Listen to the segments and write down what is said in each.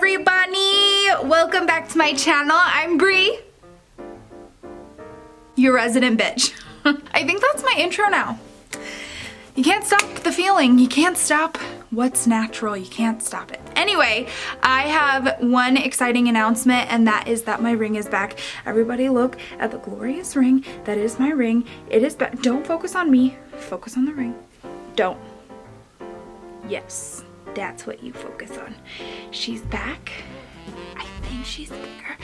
everybody! Welcome back to my channel. I'm Bree, your resident bitch. I think that's my intro now. You can't stop the feeling. You can't stop what's natural. You can't stop it. Anyway, I have one exciting announcement, and that is that my ring is back. Everybody look at the glorious ring. That is my ring. It is back. Don't focus on me. Focus on the ring. Don't. Yes, that's what you focus on. She's back. I think she's bigger.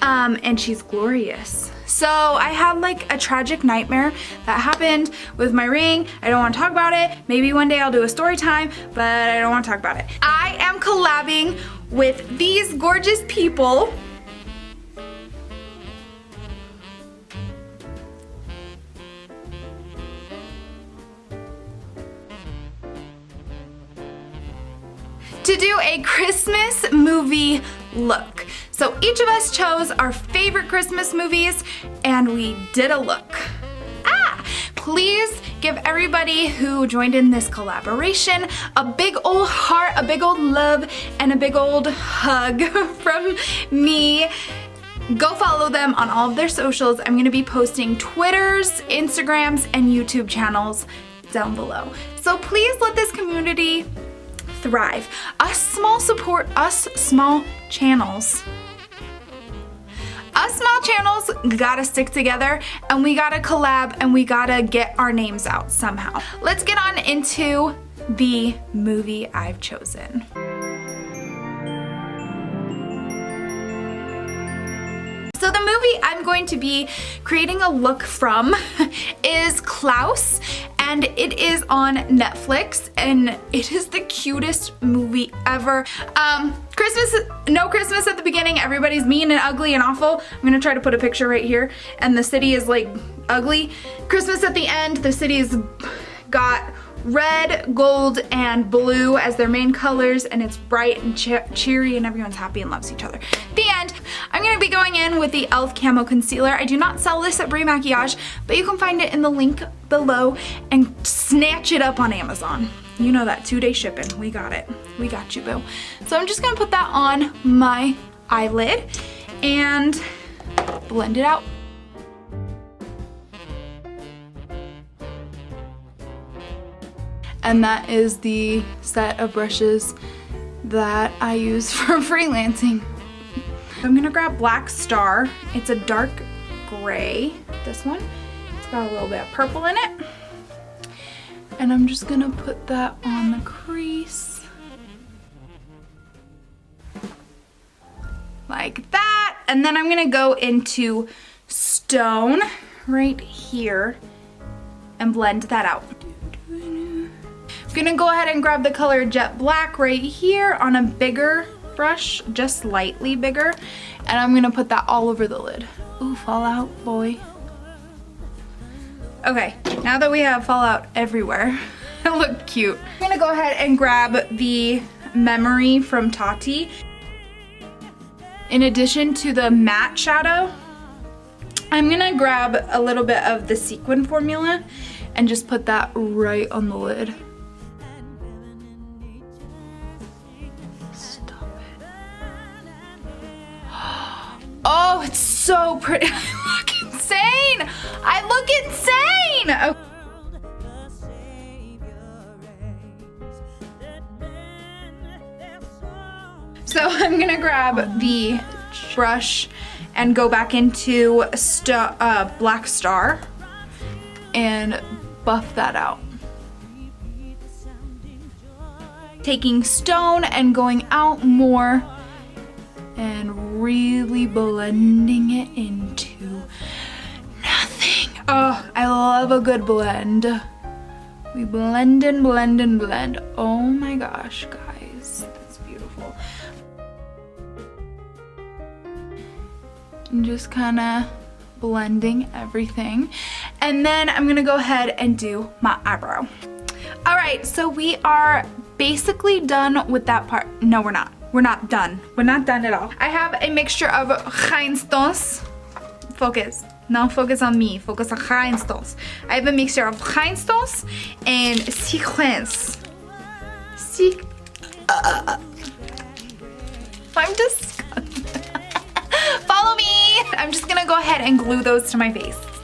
And she's glorious. So I had like a tragic nightmare that happened with my ring. I don't want to talk about it. Maybe one day I'll do a story time, but I don't want to talk about it. I am collabing with these gorgeous people. To do a Christmas movie look. So each of us chose our favorite Christmas movies and we did a look. Please give everybody who joined in this collaboration a big old heart, a big old love, and a big old hug from me. Go follow them on all of their socials. I'm gonna be posting Twitters, Instagrams, and YouTube channels down below. So please let this community thrive. Us small support, us small channels. Us small channels gotta stick together and we gotta collab and we gotta get our names out somehow. Let's get on into the movie I've chosen. So the movie I'm going to be creating a look from is Klaus, and it is on Netflix, and it is the cutest movie ever. No Christmas at the beginning, everybody's mean and ugly and awful. I'm gonna try to put a picture right here, and the city is like ugly. Christmas at the end, the city's got red, gold, and blue as their main colors, and it's bright and cheery, and everyone's happy and loves each other. The end. I'm gonna be going in with the e.l.f. Camo Concealer. I do not sell this at breemaquillage, but you can find it in the link below and snatch it up on Amazon. You know that 2-day shipping. We got it. We got you, boo. So I'm just gonna put that on my eyelid and blend it out. And that is the set of brushes that I use for freelancing. I'm gonna grab Black Star. It's a dark gray, this one. It's got a little bit of purple in it. And I'm just gonna put that on the crease. Like that. And then I'm gonna go into Stone right here and blend that out. I'm gonna go ahead and grab the color Jet Black right here on a bigger brush, just slightly bigger, and I'm gonna put that all over the lid. Ooh, fallout, boy. Okay, now that we have fallout everywhere, it looked cute. I'm gonna go ahead and grab the Memory from Tati. In addition to the matte shadow, I'm gonna grab a little bit of the sequin formula and just put that right on the lid. Oh, it's so pretty. I look insane. I look insane. Oh. So I'm gonna grab the brush and go back into Black Star and buff that out. Taking Stone and going out more and really blending it into nothing. Oh, I love a good blend. We blend and blend and blend. Oh my gosh, guys, that's beautiful. And just kind of blending everything. And then I'm gonna go ahead and do my eyebrow. All right, so we are basically done with that part. No, we're not. We're not done. We're not done at all. I have a mixture of rhinestones. Focus. Now focus on me. Focus on rhinestones. I have a mixture of rhinestones and sequins. I'm go ahead and glue those to my face.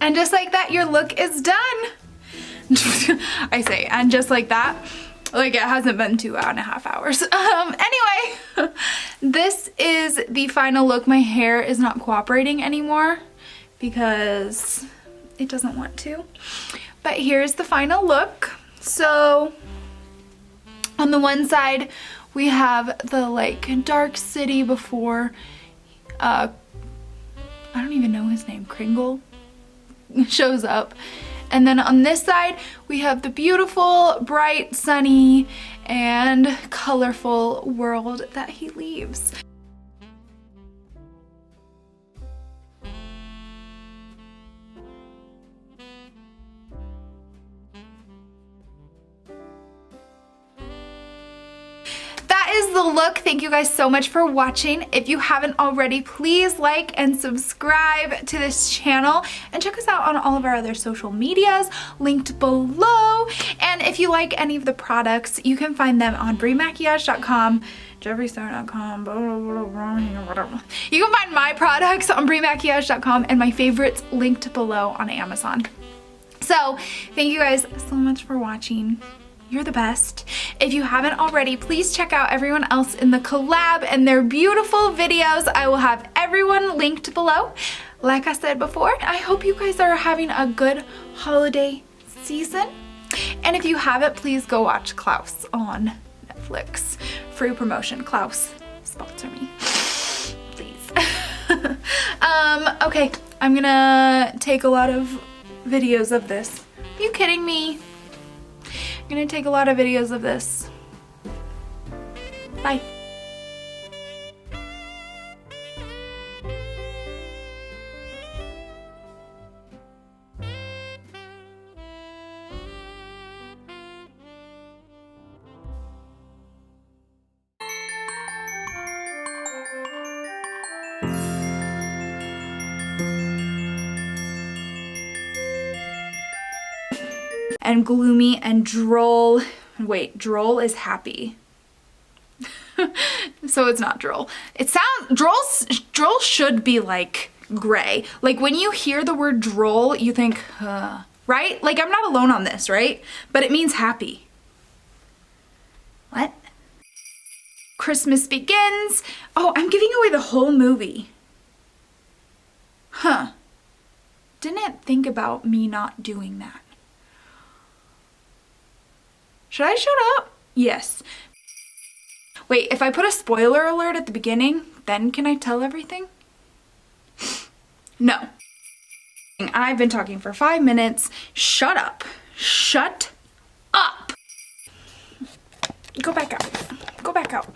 And just like that, your look is done. I say, and just like that, like it hasn't been 2.5 hours. Anyway, this is the final look. My hair is not cooperating anymore because it doesn't want to. But here's the final look. So on the one side, we have the like dark city before, I don't even know his name, Kringle shows up. And then on this side, we have the beautiful, bright, sunny, and colorful world that he leaves. Is the look. Thank you guys so much for watching. If you haven't already, please like and subscribe to this channel and check us out on all of our other social medias linked below. And if you like any of the products, you can find them on breemaquillage.com, jeffreestar.com, whatever. You can find my products on breemaquillage.com and my favorites linked below on Amazon. So thank you guys so much for watching. You're the best. If you haven't already, please check out everyone else in the collab and their beautiful videos. I will have everyone linked below. Like I said before, I hope you guys are having a good holiday season. And if you haven't, please go watch Klaus on Netflix. Free promotion. Klaus, sponsor me, please. Okay, I'm gonna take a lot of videos of this. Are you kidding me? I'm gonna take a lot of videos of this. Bye. And gloomy and droll. Wait, droll is happy. So it's not droll. It sounds, droll should be like gray. Like when you hear the word droll, you think, right? Like I'm not alone on this, right? But it means happy. What? Christmas begins. Oh, I'm giving away the whole movie. Huh. Didn't think about me not doing that. Should I shut up? Yes. Wait, if I put a spoiler alert at the beginning, then can I tell everything? No. I've been talking for 5 minutes. Shut up. Shut up. Go back out. Go back out.